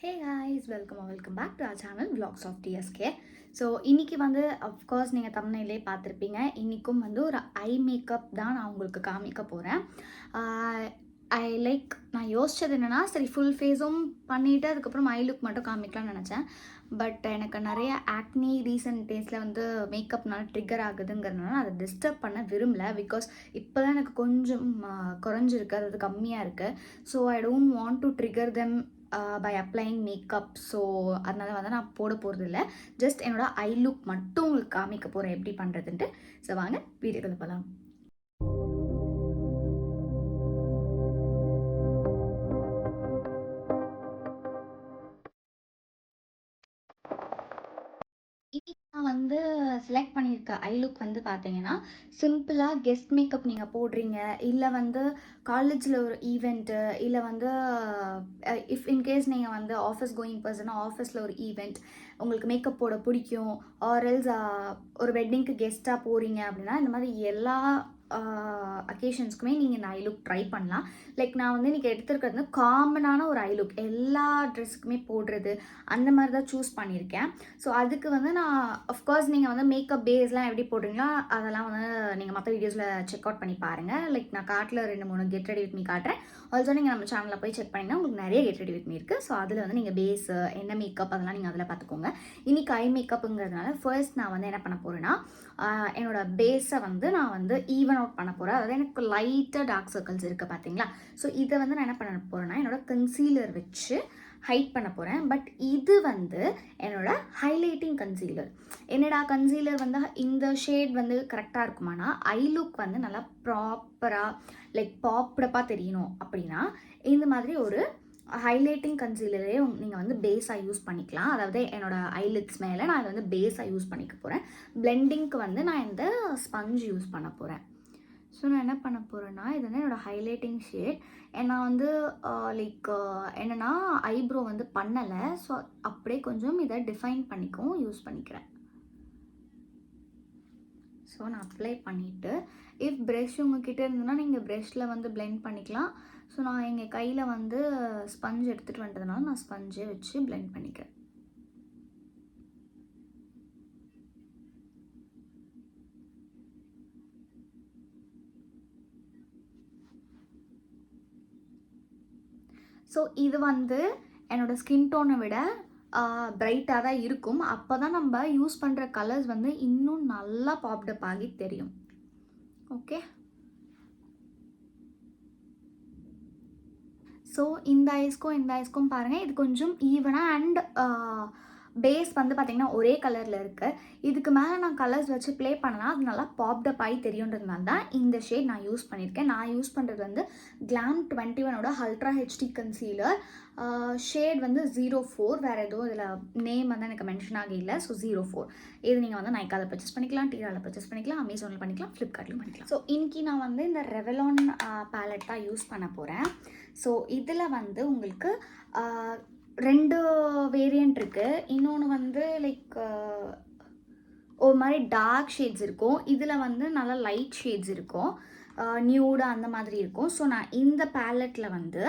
Hey guys, welcome back to our channel Vlogs of TSK. So இன்றைக்கி வந்து of course நீங்கள் தமிழ்நிலே பார்த்துருப்பீங்க. இன்றைக்கும் வந்து ஒரு ஐ மேக்கப் தான் நான் உங்களுக்கு காமிக்க போகிறேன். நான் யோசித்தது என்னென்னா, சரி ஃபுல் ஃபேஸும் பண்ணிவிட்டு அதுக்கப்புறம் ஐ லுக் மட்டும் காமிக்கலாம்னு நினச்சேன். பட் எனக்கு நிறைய ஆக்னி ரீசன்ட் டேஸில் வந்து மேக்கப்னால ட்ரிகர் ஆகுதுங்கிறதுனால அதை டிஸ்டர்ப் பண்ண விரும்பல. பிகாஸ் இப்போ தான் எனக்கு கொஞ்சம் குறைஞ்சிருக்கு, அதாவது கம்மியாக இருக்குது. So I don't want to trigger them by applying makeup. So அதனால் வந்து நான் போட போகிறது இல்லை. ஜஸ்ட் என்னோடய ஐ லுக் மட்டும் உங்களுக்கு காமிக்க போகிறேன் எப்படி பண்ணுறதுன்ட்டு. ஸோ வாங்க வீடியோக்குள்ள போகலாம். நான் வந்து செலக்ட் பண்ணியிருக்க ஐ லுக் வந்து பார்த்தீங்கன்னா, சிம்பிளாக கெஸ்ட் மேக்கப் நீங்கள் போடுறீங்க, இல்லை வந்து காலேஜில் ஒரு ஈவெண்ட்டு, இல்லை வந்து இஃப் இன்கேஸ் நீங்கள் வந்து ஆஃபீஸ் கோயிங் பர்சனாக ஆஃபீஸில் ஒரு ஈவெண்ட் உங்களுக்கு மேக்கப் போட பிடிக்கும், ஆர் எல்ஸ் ஒரு வெட்டிங்க்கு கெஸ்ட்டாக போகிறீங்க அப்படின்னா, இந்த மாதிரி எல்லா அக்கேஷன்ஸ்க்குமே நீங்கள் இந்த ஐ லுக் ட்ரை பண்ணலாம். லைக் நான் வந்து இன்றைக்கி எடுத்துருக்கிறது வந்து காமனான ஒரு ஐ லுக், எல்லா ட்ரெஸ்ஸுக்குமே போடுறது அந்த மாதிரி தான் சூஸ் பண்ணியிருக்கேன். ஸோ அதுக்கு வந்து நான் அஃப்கோர்ஸ் நீங்கள் வந்து மேக்கப் பேஸ்லாம் எப்படி போடுறீங்களோ அதெல்லாம் வந்து நீங்கள் மற்ற வீடியோஸில் செக் அவுட் பண்ணி பாருங்கள். லைக் நான் காட்டில் 2-3 கெட் ரெடி வித் மீ காட்டுறேன். ஆல்சோ நீங்கள் நம்ம சேனலில் போய் செக் பண்ணிங்கன்னா உங்களுக்கு நிறைய கெட் ரெடி வித் மீ இருக்குது. ஸோ அதில் வந்து நீங்கள் பேஸு என்ன மேக்கப் அதெல்லாம் நீங்கள் அதில் பார்த்துக்கோங்க. இன்றைக்கி ஐ மேக்கப்புங்கிறதுனால ஃபர்ஸ்ட் நான் வந்து என்ன பண்ண போகிறேன்னா, என்னோடய பேஸை வந்து நான் வந்து ஈவன் அவுட் பண்ண போகிறேன். அதாவது எனக்கு லைட்டாக டார்க் சர்க்கிள்ஸ் இருக்குது பார்த்தீங்களா. ஸோ இதை வந்து நான் என்ன பண்ண போகிறேன்னா, என்னோடய கன்சீலர் வச்சு ஹைட் பண்ண போகிறேன். பட் இது வந்து என்னோட ஹைலைட்டிங் கன்சீலர். என்னடா கன்சீலர் வந்து இந்த ஷேட் வந்து கரெக்டாக இருக்குமானா, ஐ லுக் வந்து நல்லா ப்ராப்பராக லைக் பாப்டப்பாக தெரியணும் அப்படின்னா இந்த மாதிரி ஒரு ஹைலைட்டிங் கன்சீலரே நீங்கள் வந்து பேஸாக யூஸ் பண்ணிக்கலாம். அதாவது என்னோடய ஐலிட்ஸ் மேலே நான் அதை வந்து பேஸாக யூஸ் பண்ணிக்க போகிறேன். பிளெண்டிங்க்கு வந்து நான் இந்த ஸ்பஞ்ச் யூஸ் பண்ண போகிறேன். ஸோ நான் என்ன பண்ண போகிறேன்னா, இது வந்து என்னோடய ஹைலைட்டிங் ஷேட். நான் வந்து லைக் என்னென்னா ஐப்ரோ வந்து பண்ணலை. ஸோ அப்படியே கொஞ்சம் இதை டிஃபைன் பண்ணிக்கவும் யூஸ் பண்ணிக்கிறேன். ஸோ நான் அப்ளை பண்ணிவிட்டு, இஃப் ப்ரெஷ் உங்ககிட்ட இருந்ததுன்னா நீங்கள் ப்ரெஷ்ஷில் வந்து பிளெண்ட் பண்ணிக்கலாம். ஸோ நான் எங்கள் கையில் வந்து ஸ்பஞ்ச் எடுத்துகிட்டு வந்துட்டதுனால நான் ஸ்பஞ்சே வச்சு பிளெண்ட் பண்ணிக்கிறேன். ஸோ இது வந்து என்னோடய ஸ்கின் டோனை விட பிரைட்டாக தான் இருக்கும். அப்போ தான் நம்ம யூஸ் பண்ணுற கலர்ஸ் வந்து இன்னும் நல்லா பாப்டப் ஆகி தெரியும். ஓகே, ஸோ இந்த ஐஸ்க்கும் பாருங்கள், இது கொஞ்சம் ஈவனாக அண்ட் பேஸ் வந்து பார்த்திங்கன்னா ஒரே கலரில் இருக்குது. இதுக்கு மேலே நான் கலர்ஸ் வச்சு ப்ளே பண்ணலாம், அது நல்லா பாப்டப் ஆகி தெரியுன்றதுனால தான் இந்த ஷேட் நான் யூஸ் பண்ணியிருக்கேன். நான் யூஸ் பண்ணுறது வந்து கிளாம் 21ஓட அல்ட்ரா ஹெச்டி கன்சீலர். ஷேட் வந்து 04. வேறு எதுவும் இதில் நேம் வந்து எனக்கு மென்ஷன் ஆகல. ஸோ 04 இது நீங்கள் வந்து நைக்காவில் பர்ச்சேஸ் பண்ணிக்கலாம், டீராவில் பர்ச்சேஸ் பண்ணிக்கலாம், அமேசானில் பண்ணிக்கலாம், ஃப்ளிப்கார்ட்லையும் பண்ணிக்கலாம். ஸோ இன்றைக்கி நான் வந்து இந்த ரெவலான் பேலட் தான் யூஸ் பண்ண போகிறேன். ஸோ இதில் வந்து உங்களுக்கு 2 வேரியண்ட் இருக்குது. இன்னொன்று வந்து லைக் ஒரு மாதிரி டார்க் ஷேட்ஸ் இருக்கும், இதில் வந்து நல்லா லைட் ஷேட்ஸ் இருக்கும், நியூடு அந்த மாதிரி இருக்கும். ஸோ நான் இந்த பேலட்டில் வந்து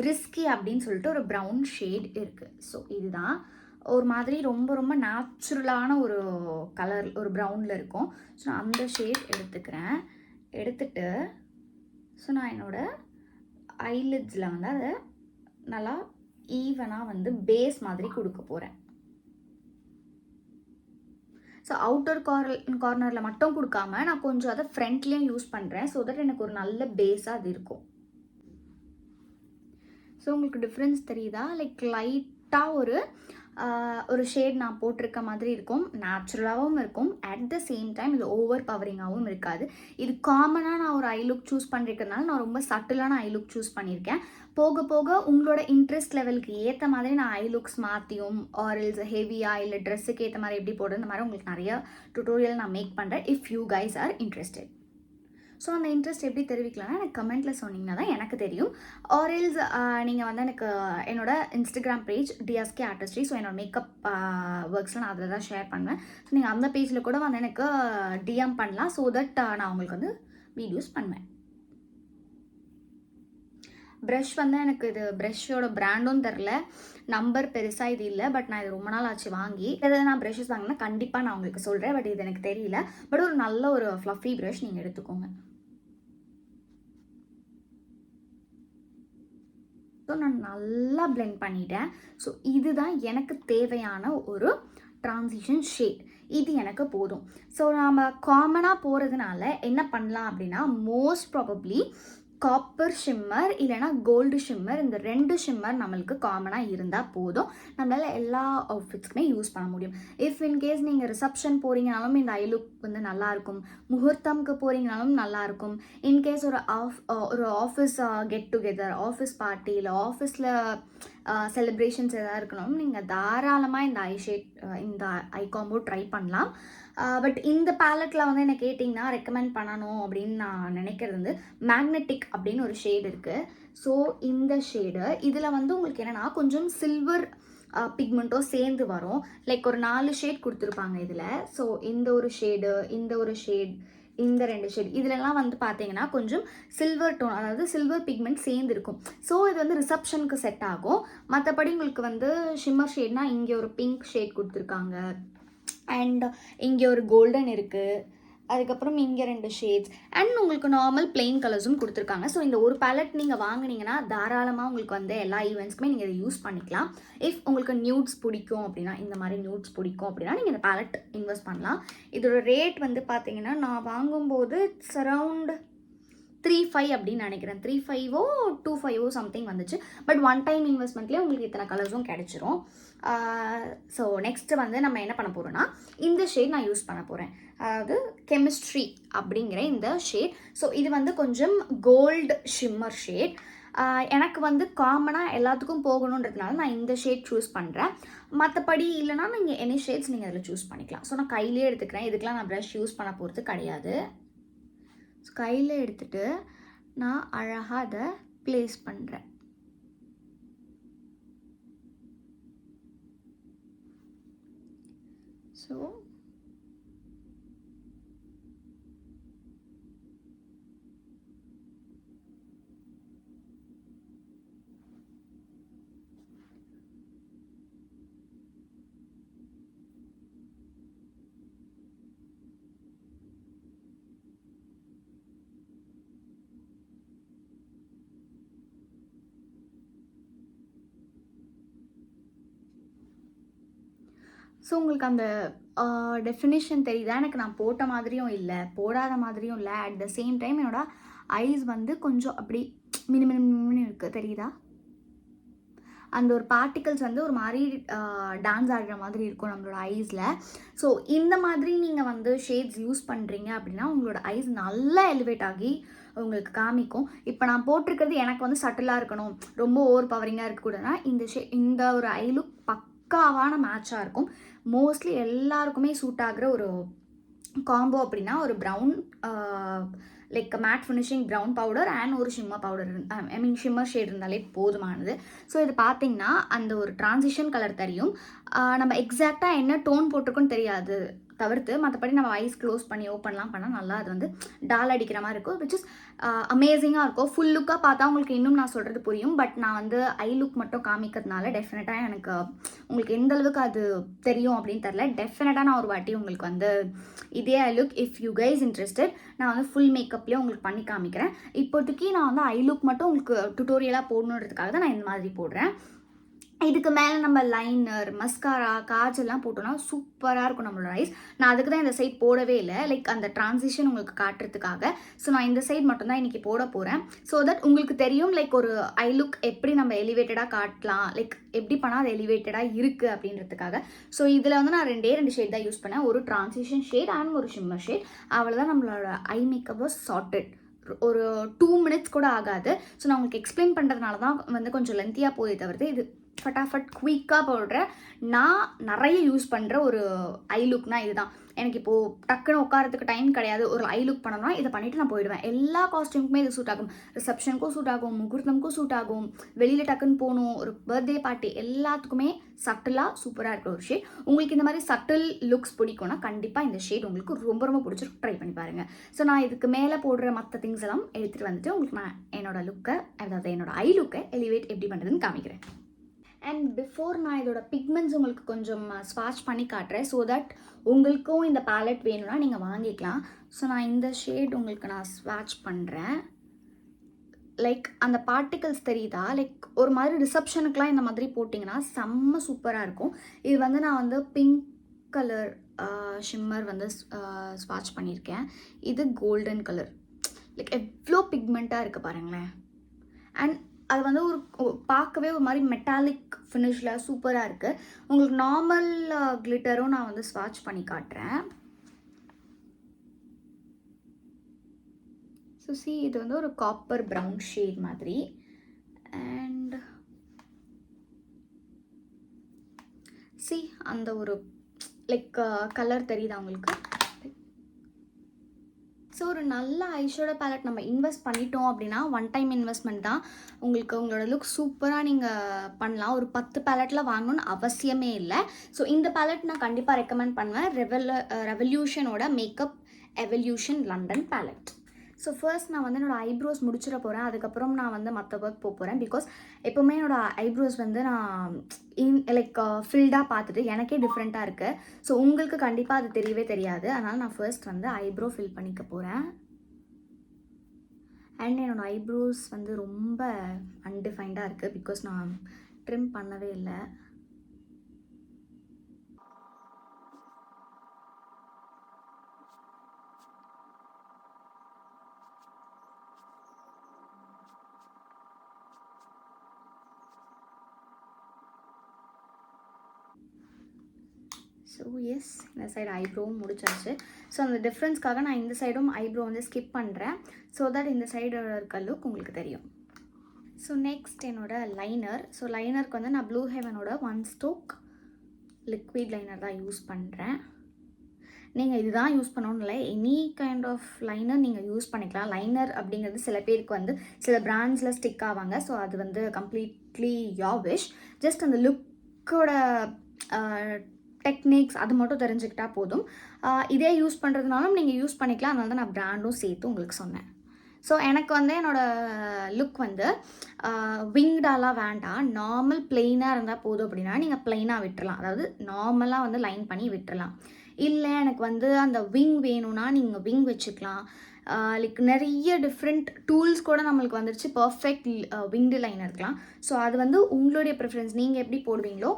ரிஸ்கி அப்படின்னு சொல்லிட்டு ஒரு ப்ரௌன் ஷேட் இருக்குது. ஸோ இதுதான் ஒரு மாதிரி ரொம்ப ரொம்ப நேச்சுரலான ஒரு கலர், ஒரு ப்ரௌனில் இருக்கும். ஸோ நான் அந்த ஷேட் எடுத்துட்டு ஸோ நான் என்னோடய ஐலிட்ஸில் வந்து அதை நல்லா ஈவனாக வந்து பேஸ் மாதிரி கொடுக்க போகிறேன். ஸோ அவுட்டர் கார்னரில் மட்டும் கொடுக்காம நான் கொஞ்சம் அதை ஃப்ரண்ட்லேயும் யூஸ் பண்ணுறேன். ஸோ தட் எனக்கு ஒரு நல்ல பேஸாக அது இருக்கும். ஸோ உங்களுக்கு டிஃப்ரென்ஸ் தெரியுதா? லைக் லைட்டாக ஒரு ஷேட் நான் போட்டிருக்க மாதிரி இருக்கும், நேச்சுரலாகவும் இருக்கும், அட் த சேம் டைம் இது ஓவர் பவரிங்காகவும் இருக்காது. இது காமனாக நான் ஒரு ஐ லுக் சூஸ் பண்ணிருக்கிறதுனால நான் ரொம்ப சட்டிலான ஐ லுக் சூஸ் பண்ணியிருக்கேன். போக போக உங்களோட இன்ட்ரெஸ்ட் லெவலுக்கு ஏற்ற மாதிரி நான் ஐ லுக்ஸ் மாற்றியும் ஆர்எல்ஸ் ஹெவியாக இல்லை ட்ரெஸ்ஸுக்கு ஏற்ற மாதிரி எப்படி போடுறது இந்த மாதிரி உங்களுக்கு நிறைய டுட்டோரியல் நான் மேக் பண்ணுறேன். If you guys are interested. So அந்த இன்ட்ரெஸ்ட் எப்படி தெரிவிக்கலாம்னா எனக்கு கமெண்ட்டில் சொன்னீங்கன்னா தான் எனக்கு தெரியும். ஆர்எல்ஸ் நீங்கள் வந்து எனக்கு என்னோட Instagram page TSK artistry, so என்னோட மேக்கப் ஒர்க்ஸ்லாம் நான் அதில் தான் ஷேர் பண்ணுவேன். ஸோ நீங்கள் அந்த பேஜில் கூட வந்து எனக்கு டிஎம் பண்ணலாம். ஸோ தட் நான் உங்களுக்கு வந்து வீடியோஸ் பண்ணுவேன். ப்ரஷ் வந்து எனக்கு இது ப்ரஷ்ஷோட பிராண்டும் தெரில, நம்பர் பெருசாக இது இல்லை. பட் நான் இது ரொம்ப நாள் ஆச்சு வாங்கி. எதாவது நான் ப்ரஷஸ் வாங்கினா கண்டிப்பாக நான் உங்களுக்கு சொல்கிறேன். பட் இது எனக்கு தெரியல. பட் ஒரு நல்ல ஒரு ஃப்ளஃபி ப்ரஷ் நீங்கள் எடுத்துக்கோங்க. ஸோ நான் நல்லா பிளெண்ட் பண்ணிட்டேன். ஸோ இதுதான் எனக்கு தேவையான ஒரு ட்ரான்சிஷன் ஷேட். இது எனக்கு போதும். ஸோ நாம் காமனாக போகிறதுனால என்ன பண்ணலாம் அப்படின்னா, மோஸ்ட் ப்ராபப்ளி காப்பர் ஷிம்மர் இல்லைனா கோல்டு ஷிம்மர், இந்த 2 ஷிம்மர் நம்மளுக்கு காமனாக இருந்தால் போதும். நம்மளால் எல்லா அவுட்ஃபிட்ஸ்க்குமே யூஸ் பண்ண முடியும். இஃப் இன்கேஸ் நீங்கள் ரிசப்ஷன் போகிறீங்கனாலும் இந்த ஐ லுக் வந்து நல்லாயிருக்கும். முகூர்த்தம்க்கு போகிறீங்கனாலும் நல்லாயிருக்கும். இன்கேஸ் ஒரு office get together, office party, இல்லை ஆஃபீஸில் செலிப்ரேஷன்ஸ் எதாவது இருக்கணும், நீங்கள் தாராளமாக இந்த ஐ ஷேட் இந்த ஐ காம்போ ட்ரை பண்ணலாம். பட் இந்த பேலட்டில் வந்து என்ன கேட்டிங்கன்னா ரெக்கமெண்ட் பண்ணணும் அப்படின்னு நான் நினைக்கிறது வந்து மேக்னெட்டிக் அப்படின்னு ஒரு ஷேடு இருக்குது. ஸோ இந்த ஷேடு இதில் வந்து உங்களுக்கு என்னென்னா கொஞ்சம் சில்வர் பிக்மெண்ட்டோ சேர்ந்து வரும். லைக் ஒரு 4 ஷேட் கொடுத்துருப்பாங்க இதில். ஸோ இந்த ஒரு ஷேடு, இந்த ஒரு ஷேட், இந்த 2 ஷேட், இதிலெல்லாம் வந்து பார்த்தீங்கன்னா கொஞ்சம் சில்வர் டோன், அதாவது சில்வர் பிக்மெண்ட் சேர்ந்துருக்கும். ஸோ இது வந்து ரிசப்ஷனுக்கு செட் ஆகும். மற்றபடி உங்களுக்கு வந்து ஷிம்மர் ஷேட்னா இங்கே ஒரு பிங்க் ஷேட் கொடுத்துருக்காங்க, அண்ட் இங்கே ஒரு கோல்டன் இருக்குது, அதுக்கப்புறம் இங்கே 2 ஷேட்ஸ், அண்ட் உங்களுக்கு நார்மல் பிளெயின் கலர்ஸும் கொடுத்துருக்காங்க. ஸோ இந்த ஒரு பேலட் நீங்கள் வாங்கினீங்கன்னா தாராளமாக உங்களுக்கு வந்து எல்லா ஈவெண்ட்ஸ்க்குமே நீங்கள் இதை யூஸ் பண்ணிக்கலாம். இஃப் உங்களுக்கு நியூட்ஸ் பிடிக்கும் அப்படின்னா, இந்த மாதிரி நியூட்ஸ் பிடிக்கும் அப்படின்னா நீங்கள் இந்த பேலட் இன்வெஸ்ட் பண்ணலாம். இதோட ரேட் வந்து பார்த்தீங்கன்னா நான் வாங்கும்போது இட்ஸ் அரவுண்ட் 3.5 அப்படின்னு நினைக்கிறேன். 3.5ஓ 2.5ஓ சம்திங் வந்துச்சு. பட் ஒன் டைம் இன்வெஸ்ட்மெண்ட்லேயே உங்களுக்கு இத்தனை கலர்ஸும் கிடைச்சிரும். ஸோ நெக்ஸ்ட்டு வந்து நம்ம என்ன பண்ண போகிறோன்னா, இந்த ஷேட் நான் யூஸ் பண்ண போகிறேன். அதாவது கெமிஸ்ட்ரி அப்படிங்கிற இந்த ஷேட். ஸோ இது வந்து கொஞ்சம் கோல்டு ஷிம்மர் ஷேட். எனக்கு வந்து காமனாக எல்லாத்துக்கும் போகணுன்றதுனால நான் இந்த ஷேட் சூஸ் பண்ணுறேன். மற்றபடி இல்லைனா நீங்கள் எனி ஷேட்ஸ் நீங்கள் அதில் சூஸ் பண்ணிக்கலாம். ஸோ நான் கையிலே எடுத்துக்கிறேன். இதுக்கெலாம் நான் ப்ரஷ் யூஸ் பண்ண போகிறது கிடையாது. கையில் எடுத்துகிட்டு நான் அழகாக அதை ப்ளேஸ் பண்ணுறேன். ஸோ உங்களுக்கு அந்த டெஃபினிஷன் தெரியுதா? எனக்கு நான் போட்ட மாதிரியும் இல்லை, போடாத மாதிரியும் இல்லை. அட் த சேம் டைம் என்னோடய ஐஸ் வந்து கொஞ்சம் அப்படி மினு இருக்குது, தெரியுதா? அந்த ஒரு பார்ட்டிகல்ஸ் வந்து ஒரு மாதிரி டான்ஸ் ஆடுற மாதிரி இருக்கும் நம்மளோட ஐஸில். ஸோ இந்த மாதிரி நீங்கள் வந்து ஷேட்ஸ் யூஸ் பண்ணுறீங்க அப்படின்னா உங்களோட ஐஸ் நல்லா எலிவேட் ஆகி உங்களுக்கு காமிக்கும். இப்போ நான் போட்டிருக்கிறது எனக்கு வந்து சட்டிலாக இருக்கணும், ரொம்ப ஓவர் பவரிங்காக இருக்கக்கூடாதுன்னா இந்த ஒரு ஐ லுக் பக்காவான மேட்சாக இருக்கும். மோஸ்ட்லி எல்லாருக்குமே சூட் ஆகிற ஒரு காம்போ அப்படின்னா ஒரு brown like matte finishing brown powder and ஒரு ஷிம்மர் பவுடர், ஷிம்மர் ஷேட் இருந்தாலே போதுமானது. ஸோ இது பார்த்திங்கன்னா அந்த ஒரு ட்ரான்சிஷன் கலர் தெரியும். நம்ம எக்ஸாக்டாக என்ன டோன் போட்டிருக்கோன்னு தெரியாது தவிர்த்து, மற்றபடி நம்ம ஐஸ் க்ளோஸ் பண்ணி ஓப்பன்லாம் பண்ணால் நல்லா அது வந்து டால் அடிக்கிற மாதிரி இருக்கும், விச் இஸ் அமேசிங்காக இருக்கும். ஃபுல் லுக்காக பார்த்தா உங்களுக்கு இன்னும் நான் சொல்கிறது புரியும். பட் நான் வந்து ஐ லுக் மட்டும் காமிக்கிறதுனால டெஃபினட்டாக எனக்கு உங்களுக்கு எந்த அளவுக்கு அது தெரியும் அப்படின்னு தெரில. டெஃபினட்டாக நான் ஒரு வாட்டி உங்களுக்கு வந்து இதே I look, if you guys interested, நான் வந்து ஃபுல் மேக்கப்லேயே உங்களுக்கு பண்ணி காமிக்கிறேன். இப்போதைக்கு நான் வந்து ஐ லுக் மட்டும் உங்களுக்கு டுட்டோரியலாக போடணுன்றதுக்காக தான் நான் இந்த மாதிரி போடுறேன். இதுக்கு மேலே நம்ம லைனர், மஸ்காரா, காஜெல்லாம் போட்டோன்னா சூப்பராக இருக்கும் நம்மளோட ஐஸ். நான் அதுக்கு தான் இந்த சைட் போடவே இல்லை, லைக் அந்த ட்ரான்சிஷன் உங்களுக்கு காட்டுறதுக்காக. ஸோ நான் இந்த சைட் மட்டும்தான் இன்றைக்கி போட போகிறேன். ஸோ தட் உங்களுக்கு தெரியும் லைக் ஒரு ஐ லுக் எப்படி நம்ம எலிவேட்டடாக காட்டலாம், லைக் எப்படி பண்ணால் அது எலிவேட்டடாக இருக்குது அப்படின்றதுக்காக. ஸோ இதில் வந்து நான் 2 ஷேட் தான் யூஸ் பண்ணேன், ஒரு ட்ரான்சிஷன் ஷேட் அண்ட் ஒரு ஷிம்மர் ஷேட். அவ்வளோதான் நம்மளோட ஐ மேக்கப் வாஸ் சார்ட்டட். ஒரு 2 மினிட்ஸ் கூட ஆகாது. ஸோ நான் உங்களுக்கு எக்ஸ்பிளைன் பண்ணுறதுனால தான் வந்து கொஞ்சம் லென்த்தியாக போய் தவிர்த்து இது ஃபட்டாஃபட் குயிக்காக போடுற நான் நிறைய யூஸ் பண்ணுற ஒரு ஐ லுக்னால் இதுதான். எனக்கு இப்போது டக்குன்னு உட்காரத்துக்கு டைம் கிடையாது, ஒரு ஐ லுக் பண்ணணும்னா இதை பண்ணிவிட்டு நான் போயிடுவேன். எல்லா காஸ்டியூமுக்குமே இது சூட் ஆகும். ரிசப்ஷனுக்கும் சூட் ஆகும், முகூர்த்தமுக்கும் சூட் ஆகும், வெளியில் டக்குன்னு போகணும், ஒரு பர்த்டே பார்ட்டி, எல்லாத்துக்குமே சட்டிலாக சூப்பராக இருக்கிற ஒரு ஷேட். உங்களுக்கு இந்த மாதிரி சட்டில் லுக்ஸ் பிடிக்கும்னா கண்டிப்பாக இந்த ஷேட் உங்களுக்கு ரொம்ப ரொம்ப பிடிச்சிருக்கு, ட்ரை பண்ணி பாருங்கள். ஸோ நான் இதுக்கு மேலே போடுற மற்ற திங்ஸ் எல்லாம் எடுத்துகிட்டு வந்துட்டு உங்களுக்கு நான் என்னோடய லுக்கை, அதாவது என்னோடய ஐ லுக்கை எலிவேட் எப்படி பண்ணுறதுன்னு காமிக்கிறேன். அண்ட் பிஃபோர் நான் இதோட பிக்மெண்ட்ஸ் உங்களுக்கு கொஞ்சம் ஸ்வாட்ச் பண்ணி காட்டுறேன். ஸோ தட் உங்களுக்கும் இந்த பேலட் வேணும்னா நீங்கள் வாங்கிக்கலாம். ஸோ நான் இந்த ஷேட் உங்களுக்கு நான் ஸ்வாட்ச் பண்ணுறேன். லைக் அந்த பார்ட்டிகல்ஸ் தெரியுதா? லைக் ஒரு மாதிரி ரிசப்ஷனுக்குலாம் இந்த மாதிரி போட்டிங்கன்னா செம்ம சூப்பராக இருக்கும். இது வந்து நான் வந்து பிங்க் கலர் ஷிம்மர் வந்து ஸ்வாட்ச் பண்ணியிருக்கேன். இது கோல்டன் கலர். லைக் எவ்வளோ பிக்மெண்ட்டாக இருக்குது பாருங்களேன். அண்ட் அது வந்து ஒரு பார்க்கவே ஒரு மாதிரி மெட்டாலிக் ஃபினிஷில் சூப்பராக இருக்குது. உங்களுக்கு நார்மல் கிளிட்டரும் நான் வந்து ஸ்வாட்ச் பண்ணி காட்டுறேன். ஸோ சி, இது வந்து ஒரு காப்பர் ப்ரௌன் ஷேட் மாதிரி. அண்ட் சி, அந்த ஒரு லைக் கலர் தெரியுதா உங்களுக்கு? ஸோ ஒரு நல்ல ஐஷேடோ பேலட் நம்ம இன்வெஸ்ட் பண்ணிட்டோம் அப்படின்னா ஒன் டைம் இன்வெஸ்ட்மெண்ட் தான். உங்களுக்கு உங்களோட லுக் சூப்பராக நீங்கள் பண்ணலாம். ஒரு 10 பேலட்டில் வாங்கணும்னு அவசியமே இல்லை. ஸோ இந்த பேலட் நான் கண்டிப்பாக ரெக்கமெண்ட் பண்ணுவேன். ரெவல்யூஷனோட makeup evolution London palette. So first நான் வந்து என்னோடய ஐப்ரோஸ் முடிச்சிட போகிறேன். அதுக்கப்புறம் நான் வந்து மற்ற ஒர்க் போகிறேன். பிகாஸ் எப்போவுமே என்னோடய ஐப்ரோஸ் வந்து நான் லைக் ஃபில்டாக பார்த்துட்டு எனக்கே டிஃப்ரெண்ட்டாக இருக்குது. ஸோ உங்களுக்கு கண்டிப்பாக அது தெரியவே தெரியாது. அதனால் நான் ஃபர்ஸ்ட் வந்து ஐப்ரோ ஃபில் பண்ணிக்க போகிறேன். அண்ட் என்னோடய ஐப்ரோஸ் வந்து ரொம்ப அன்டிஃபைன்டாக இருக்குது பிகாஸ் நான் ட்ரிம் பண்ணவே இல்லை. ஸோ எஸ், இந்த சைடு ஐப்ரோவும் முடிச்சாச்சு. ஸோ அந்த டிஃப்ரென்ஸ்க்காக நான் இந்த சைடும் ஐப்ரோ வந்து ஸ்கிப் பண்ணுறேன். ஸோ தட் இந்த சைடு இருக்க லுக் உங்களுக்கு தெரியும். ஸோ நெக்ஸ்ட் என்னோடய லைனர். ஸோ லைனருக்கு வந்து நான் ப்ளூ ஹெவனோட 1 ஸ்டோக் லிக்விட் லைனர் தான் யூஸ் பண்ணுறேன். நீங்கள் இதுதான் யூஸ் பண்ணணும்னு இல்லை, எனி கைண்ட் ஆஃப் லைனர் நீங்கள் யூஸ் பண்ணிக்கலாம். லைனர் அப்படிங்கிறது சில பேருக்கு வந்து சில பிராண்ட்ஸில் ஸ்டிக் ஆவாங்க. ஸோ அது வந்து கம்ப்ளீட்லி யோர் விஷ். ஜஸ்ட் அந்த லுக்கோட டெக்னிக்ஸ் அது மட்டும் தெரிஞ்சுக்கிட்டா போதும். இதே யூஸ் பண்ணுறதுனாலும் நீங்கள் யூஸ் பண்ணிக்கலாம். அதனால தான் நான் பிராண்டும் சேர்த்து உங்களுக்கு சொன்னேன். ஸோ எனக்கு வந்து என்னோடய லுக் வந்து விங்டாலாம் வேண்டாம், நார்மல் பிளெயினாக இருந்தால் போதும். அப்படின்னா நீங்கள் பிளெயினாக விட்டுறலாம், அதாவது நார்மலாக வந்து லைன் பண்ணி விட்டுறலாம். இல்லை எனக்கு வந்து அந்த விங் வேணும்னா நீங்கள் விங் வச்சுக்கலாம். லைக் நிறைய டிஃப்ரெண்ட் டூல்ஸ் கூட நம்மளுக்கு வந்துருச்சு பர்ஃபெக்ட் விங்டு லைனருக்குலாம். ஸோ அது வந்து உங்களுடைய ப்ரிஃபரன்ஸ், நீங்கள் எப்படி போடுவீங்களோ.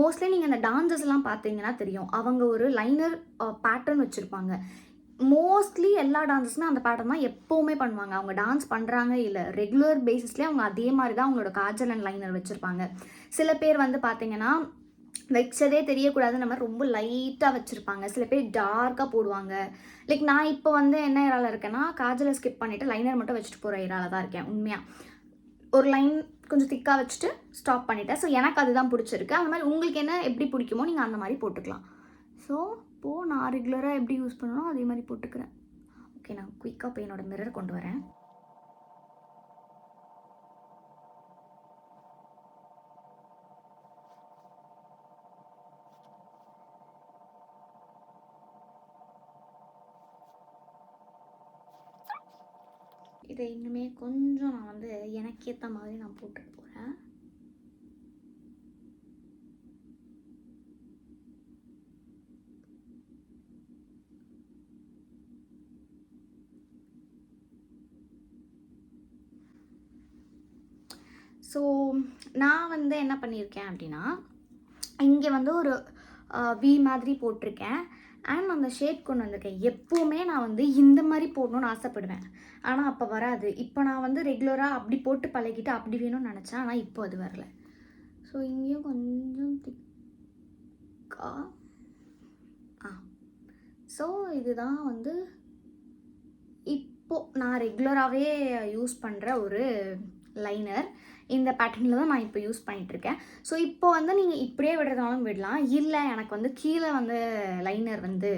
மோஸ்ட்லி நீங்கள் அந்த டான்ஸஸ்லாம் பார்த்தீங்கன்னா தெரியும், அவங்க ஒரு லைனர் பேட்டர்ன் வச்சுருப்பாங்க. மோஸ்ட்லி எல்லா டான்ஸஸுமே அந்த பேட்டர்ன் தான் எப்போவுமே பண்ணுவாங்க. அவங்க டான்ஸ் பண்ணுறாங்க இல்லை ரெகுலர் பேசிஸ்லேயே அவங்க அதே மாதிரி தான் அவங்களோட காஜல் அண்ட் லைனர் வச்சுருப்பாங்க. சில பேர் வந்து பார்த்தீங்கன்னா வச்சதே தெரியக்கூடாது நம்ம ரொம்ப லைட்டாக வச்சுருப்பாங்க. சில பேர் டார்க்காக போடுவாங்க. லைக் நான் இப்போ வந்து என்ன இறால இருக்கேன்னா, காஜலை ஸ்கிப் பண்ணிவிட்டு லைனர் மட்டும் வச்சுட்டு போகிற இறால தான் இருக்கேன். உண்மையாக ஒரு லைன் கொஞ்சம் திக்காக வச்சுட்டு ஸ்டாப் பண்ணிட்டேன். ஸோ எனக்கு அதுதான் பிடிச்சிருக்கு. அந்த மாதிரி உங்களுக்கு என்ன எப்படி பிடிக்குமோ நீங்கள் அந்த மாதிரி போட்டுக்கலாம். ஸோ இப்போது நான் ரெகுலராக எப்படி யூஸ் பண்ணணும் அதே மாதிரி போட்டுக்கிறேன். ஓகே, நான் குயிக்காக போய் என்னோடய மிரர் கொண்டு வரேன். இதை இன்னுமே கொஞ்சம் நான் வந்து எனக்கு ஏற்ற மாதிரி நான் போட்டுட்டு போகிறேன். ஸோ நான் வந்து என்ன பண்ணியிருக்கேன் அப்படின்னா, இங்கே வந்து ஒரு வி மாதிரி போட்டிருக்கேன். அண்ட் அந்த ஷேப் கொண்டு வந்திருக்கேன். எப்போவுமே நான் வந்து இந்த மாதிரி போடணுன்னு ஆசைப்படுவேன், ஆனால் அப்போ வராது. இப்போ நான் வந்து ரெகுலராக அப்படி போட்டு பழகிட்டு அப்படி வேணும்னு நினச்சேன், ஆனால் இப்போ அது வரல. ஸோ இங்கேயும் கொஞ்சம் திக்கா. ஸோ இதுதான் வந்து இப்போது நான் ரெகுலராகவே யூஸ் பண்ணுற ஒரு லைனர். இந்த பேட்டர்னில் தான் நான் இப்போ யூஸ் பண்ணிகிட்ருக்கேன். ஸோ இப்போ வந்து நீங்கள் இப்படியே விடுறதாலும் விடலாம். இல்லை எனக்கு வந்து கீழே வந்து லைனர் வந்து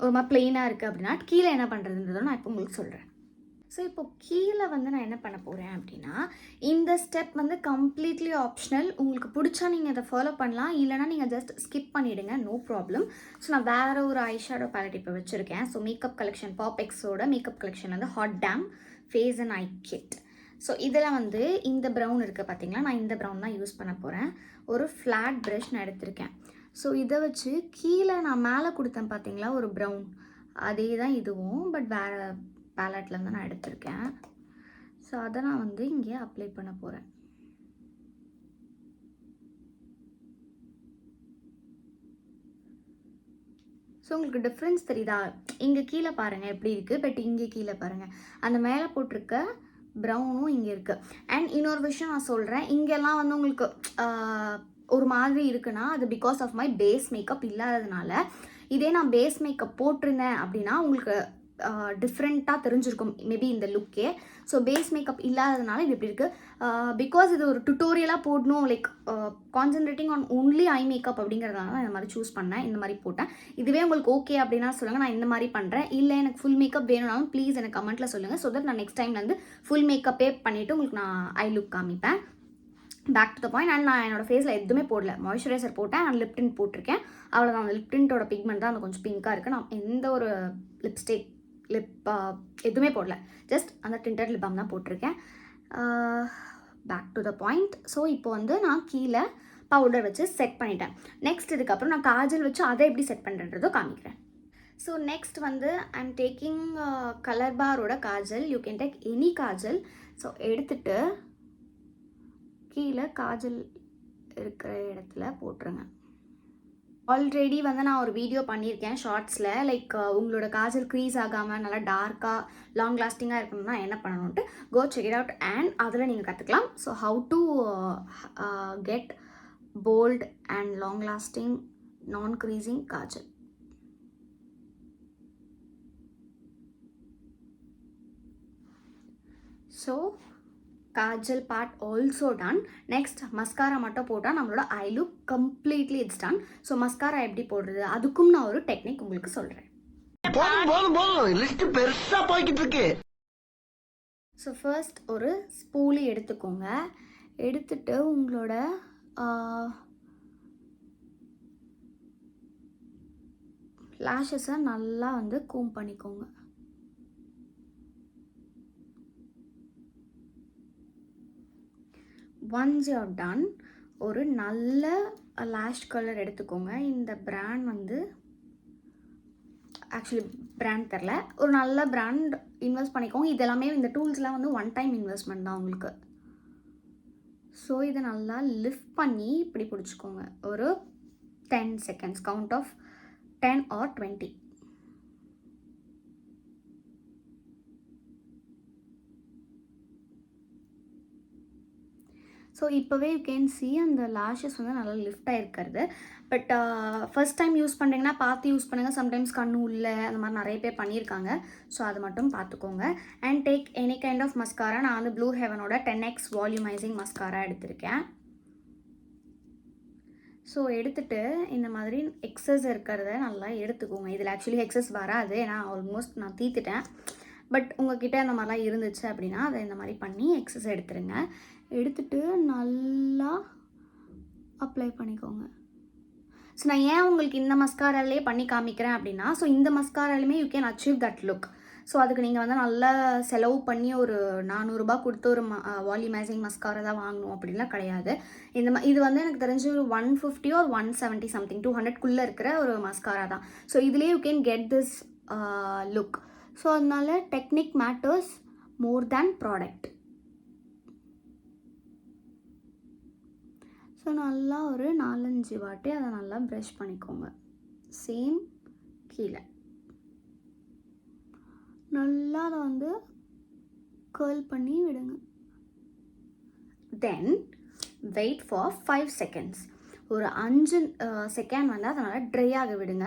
ஒரு மாதிரி பிளெயினாக இருக்குது அப்படின்னா கீழே என்ன பண்ணுறதுன்றதை நான் இப்போ உங்களுக்கு சொல்கிறேன். ஸோ இப்போ கீழே வந்து நான் என்ன பண்ண போகிறேன் அப்படின்னா, இந்த ஸ்டெப் வந்து கம்ப்ளீட்லி ஆப்ஷனல். உங்களுக்கு பிடிச்சா நீங்கள் அதை ஃபாலோ பண்ணலாம், இல்லைனா நீங்கள் ஜஸ்ட் ஸ்கிப் பண்ணிவிடுங்க, நோ ப்ராப்ளம். ஸோ நான் வேறு ஒரு ஐ ஷேடோ பேலட் இப்போ வச்சுருக்கேன். ஸோ மேக்கப் கலெக்ஷன் பாப்எக்ஸோட மேக்கப் கலெக்ஷன் வந்து hot damn face and eye kit. So இதில் வந்து இந்த ப்ரௌன் இருக்குது பார்த்தீங்களா, நான் இந்த ப்ரௌன் தான் யூஸ் பண்ண போகிறேன். ஒரு ஃப்ளாட் ப்ரஷ் நான் எடுத்திருக்கேன். ஸோ இதை வச்சு கீழே நான் மேலே கொடுத்தேன் பார்த்தீங்களா ஒரு ப்ரௌன், அதே தான் இதுவும், பட் வேறு பேலட்லேருந்து நான் எடுத்திருக்கேன். ஸோ அதை நான் வந்து இங்கே அப்ளை பண்ண போகிறேன். ஸோ உங்களுக்கு டிஃப்ரென்ஸ் தெரியுதா? இங்கே கீழே பாருங்கள் எப்படி இருக்குது, பட் இங்கே கீழே பாருங்கள் அந்த மேலே போட்டிருக்க ப்ரௌனும் இங்கே இருக்குது. அண்ட் இன்னொரு விஷயம் நான் சொல்கிறேன், இங்கெல்லாம் வந்து உங்களுக்கு ஒரு மாதிரி இருக்குன்னா அது because of my face makeup இல்லாததுனால. இதே நான் பேஸ் மேக்கப் போட்டிருந்தேன் அப்படின்னா உங்களுக்கு டிஃப்ரெண்ட்டாக தெரிஞ்சிருக்கும் மேபி இந்த லுக்கே. ஸோ பேஸ் மேக்கப் இல்லாததுனால இது எப்படி இருக்குது, பிகாஸ் இது ஒரு டுட்டோரியலாக போடணும், like concentrating on only eye makeup அப்படிங்கிறதுனால நான் இந்த மாதிரி சூஸ் பண்ணேன், இந்த மாதிரி போட்டேன். இதுவே உங்களுக்கு ஓகே அப்படின்னா சொல்லுங்கள், நான் இந்த மாதிரி பண்ணுறேன். இல்லை எனக்கு ஃபுல் மேக்கப் வேணும்னாலும் ப்ளீஸ் எனக்கு கமெண்ட்டில் சொல்லுங்கள். ஸோ தட் நான் நெக்ஸ்ட் டைம் வந்து ஃபுல் மேக்கப்பே பண்ணிவிட்டு உங்களுக்கு நான் ஐ லுக் காமிப்பேன். Back to the point. And நான் என்னோடய ஃபேஸில் எதுவுமே போடல, மாய்ஸ்சரைசர் போட்டேன் அண்ட் லிப் டிண்ட் போட்டிருக்கேன், அவ்வளோதான். அந்த லிப் டிண்ட்டோட பிக்மெண்ட் தான் அந்த கொஞ்சம் பிங்காக இருக்குது. நான் எந்த ஒரு லிப்ஸ்டிக் எதுவுமே போடல, ஜஸ்ட் அந்த டிண்டட் லிப் பாம் தான் போட்டிருக்கேன். Back to the point. So இப்போ வந்து நான் கீழே பவுடர் வச்சு செட் பண்ணிட்டேன். நெக்ஸ்ட் இதுக்கப்புறம் நான் காஜல் வச்சு அதை எப்படி செட் பண்ணுறதோ காமிக்கிறேன். ஸோ நெக்ஸ்ட் வந்து ஐ எம் டேக்கிங் கலர் பாரோட kajal. You can take any kajal. So எடுத்துட்டு கீழே காஜல் இருக்கிற இடத்துல போட்டுருங்க. ஆல்ரெடி வந்து நான் ஒரு வீடியோ பண்ணியிருக்கேன் ஷார்ட்ஸில், லைக் உங்களோட காஜல் க்ரீஸ் ஆகாமல் நல்லா டார்க்காக லாங் லாஸ்டிங்காக இருக்கணும்னா என்ன பண்ணணுன்ட்டு go check it out. And அதில் நீங்கள் கற்றுக்கலாம். So how to get bold and long lasting non creasing kajal. So kajal part also done. Next mascara மட்டும் போட்டால் நம்மளோட eye look completely it's done. So mascara எப்படி போடுறது அதுக்கும் நான் ஒரு டெக்னிக் உங்களுக்கு சொல்கிறேன். ஸோ ஃபர்ஸ்ட் ஒரு ஸ்பூலி எடுத்துக்கோங்க. எடுத்துட்டு உங்களோட லேஷஸை நல்லா வந்து கூம் பண்ணிக்கோங்க. ஒன்ஸ் யூ ஆர் டன், ஒரு நல்ல லேஷ் கலர் எடுத்துக்கோங்க. இந்த பிராண்ட் வந்து ஆக்சுவலி பிராண்ட் தெரில, ஒரு நல்ல பிராண்ட் இன்வெஸ்ட் பண்ணிக்கோங்க. இது எல்லாமே இந்த டூல்ஸ்லாம் வந்து ஒன் டைம் இன்வெஸ்ட்மெண்ட் தான் உங்களுக்கு. ஸோ இதை நல்லா லிஃப்ட் பண்ணி இப்படி பிடிச்சிக்கோங்க. ஒரு 10 seconds, count of 10 or 20. So இப்போவே யூ கேன் சி அந்த லேஷஸ் வந்து நல்லா லிஃப்ட் ஆகிருக்கிறது. பட் ஃபர்ஸ்ட் டைம் யூஸ் பண்ணுறீங்கன்னா பார்த்து யூஸ் பண்ணுங்கள். சம்டைம்ஸ் கண்ணு உள்ள அந்த மாதிரி நிறைய பேர் பண்ணியிருக்காங்க. ஸோ அது மட்டும் பார்த்துக்கோங்க. And take any kind of mascara. நான் வந்து ப்ளூ ஹெவனோட 10x வால்யூமைசிங் மஸ்காரா எடுத்திருக்கேன். ஸோ எடுத்துகிட்டு இந்த மாதிரி எக்ஸஸ் இருக்கிறத நல்லா எடுத்துக்கோங்க. இதில் ஆக்சுவலி எக்ஸஸ் வராது, ஏன்னா ஆல்மோஸ்ட் நான் தீத்துட்டேன். பட் உங்ககிட்ட அந்த மாதிரிலாம் இருந்துச்சு அப்படின்னா அதை இந்த மாதிரி பண்ணி எக்ஸஸ் எடுத்துருங்க. எடுத்துகிட்டு நல்லா அப்ளை பண்ணிக்கோங்க. ஸோ நான் ஏன் உங்களுக்கு இந்த மஸ்காராலே பண்ணி காமிக்கிறேன் அப்படின்னா, ஸோ இந்த மஸ்காராலுமே you can achieve that look. So அதுக்கு நீங்கள் வந்து நல்லா செலவு பண்ணி ஒரு 400 ரூபாய் கொடுத்து ஒரு வால்யூமைசிங் மஸ்காரா தான் வாங்கணும் அப்படின்லாம் கிடையாது. இது வந்து எனக்கு தெரிஞ்சு ஒரு 150 or 170 சம்திங் 200க்குள்ளே இருக்கிற ஒரு மஸ்காரா தான். ஸோ இதுலேயே you can get this look. So அதனால டெக்னிக் மேட்டர்ஸ் மோர் தேன் ப்ராடக்ட். ஸோ நல்லா ஒரு 4-5 வாட்டி அதை நல்லா ப்ரஷ் பண்ணிக்கோங்க. சேம் கீழே நல்லா அதை வந்து கர்ல் பண்ணி விடுங்க. தென் வெயிட் ஃபார் 5 செகண்ட்ஸ். ஒரு 5 செகண்ட் வந்து அதை நல்லா ட்ரை ஆக விடுங்க.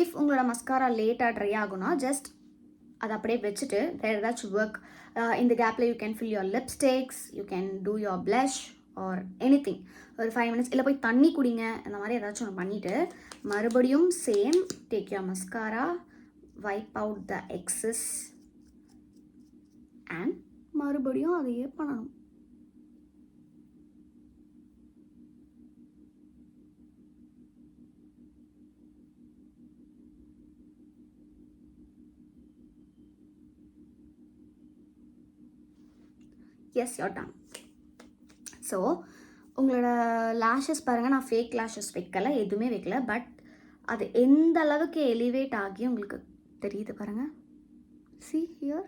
இஃப் உங்களோட மஸ்காரா லேட்டாக ட்ரை ஆகும்னா ஜஸ்ட் அதை அப்படியே வச்சுட்டு வேறு ஏதாச்சும் ஒர்க் இந்த கேப்பில் you can fill your lipsticks, you can do your blush or anything. ஒரு 5 மினிட்ஸ் இல்லை போய் தண்ணி குடிங்க, அந்த மாதிரி ஏதாச்சும் ஒன்று பண்ணிவிட்டு மறுபடியும் same take your mascara, wipe out the excess and மறுபடியும் அதையே பண்ணணும். Yes you're done. ஸோ உங்களோட லேஷஸ் பாருங்கள், நான் ஃபேக் லேஷஸ் வைக்கலை, எதுவுமே வைக்கல. பட் அது எந்த அளவுக்கு எலிவேட் ஆகி உங்களுக்கு தெரியுது பாருங்கள். சி ஹியர்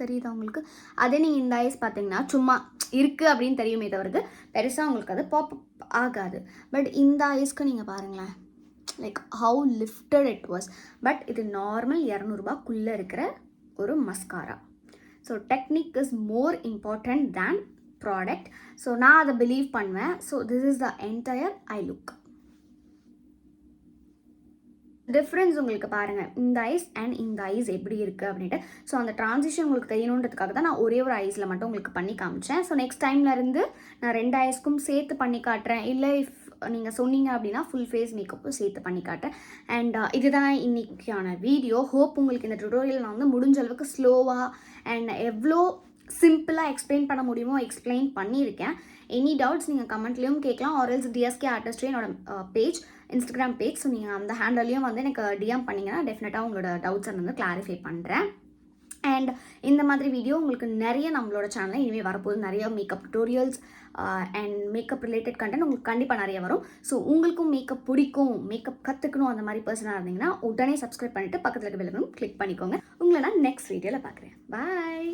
தெரியுதா உங்களுக்கு? அதே நீங்கள் இந்த ஐஸ் பார்த்தீங்கன்னா சும்மா இருக்குது அப்படின்னு தெரியுமே தவிர்த்து பெருசாக உங்களுக்கு அது பாப் ஆகாது. பட் இந்த ஐஸ்க்கு நீங்கள் பாருங்களேன், like how lifted it was. But இது நார்மல் 200 ரூபாய்க்குள்ளே இருக்கிற ஒரு mascara. So technique is more important than product. So நான் அதை பிலீவ் பண்ணுவேன். So this is the entire I look. Difference உங்களுக்கு பாருங்கள், இந்த ஐஸ் அண்ட் இந்த ஐஸ் எப்படி இருக்குது அப்படின்ட்டு. ஸோ அந்த ட்ரான்சிஷன் உங்களுக்கு தெரியணுன்றதுக்காக தான் நான் ஒரே ஒரு ஐஸில் மட்டும் உங்களுக்கு பண்ணி காமிச்சேன். ஸோ நெக்ஸ்ட் டைம்லேருந்து நான் 2 ஐஸ்க்கும் சேர்த்து பண்ணி காட்டுறேன். இல்லை இஃப் நீங்கள் சொன்னீங்க அப்படின்னா ஃபுல் ஃபேஸ் மேக்கப்பும் சேர்த்து பண்ணி காட்டுறேன். அண்ட் இதுதான் இன்றைக்கான வீடியோ. ஹோப் உங்களுக்கு இந்த டுட்டோரியல் நான் வந்து முடிஞ்ச அளவுக்கு ஸ்லோவாக அண்ட் எவ்வளோ சிம்பிளாக எக்ஸ்பிளைன் பண்ண முடியுமோ எக்ஸ்பிளைன் பண்ணியிருக்கேன். எனி டவுட்ஸ் நீங்கள் கமெண்ட்லேயும் கேட்கலாம். ஆர்எல்ஸ் டிஎஸ்கே ஆர்டிஸ்ட்ரி என்னோட பேஜ், இன்ஸ்டாகிராம் பேஜ். ஸோ நீங்கள் அந்த ஹேண்டல்லையும் வந்து எனக்கு டிஎம் பண்ணிங்கன்னா டெஃபினட்டாக உங்களோட டவுட்ஸை வந்து கிளாரிஃபை பண்ணுறேன். அண்ட் இந்த மாதிரி வீடியோ உங்களுக்கு நிறைய நம்மளோட சேனலில் இனிமேல் வரப்போகுது. நிறைய makeup tutorials and makeup related content உங்களுக்கு கண்டிப்பாக நிறைய வரும். ஸோ உங்களுக்கும் மேக்கப் பிடிக்கும், மேக்கப் கற்றுக்கணும் அந்த மாதிரி பர்சனாக இருந்தீங்கன்னா உடனே சப்ஸ்கிரைப் பண்ணிவிட்டு பக்கத்தில் இருக்க பெல் ஐகானும் கிளிக் பண்ணிக்கோங்க. உங்களை நான் நெக்ஸ்ட் வீடியோவில் பார்க்குறேன். பாய்.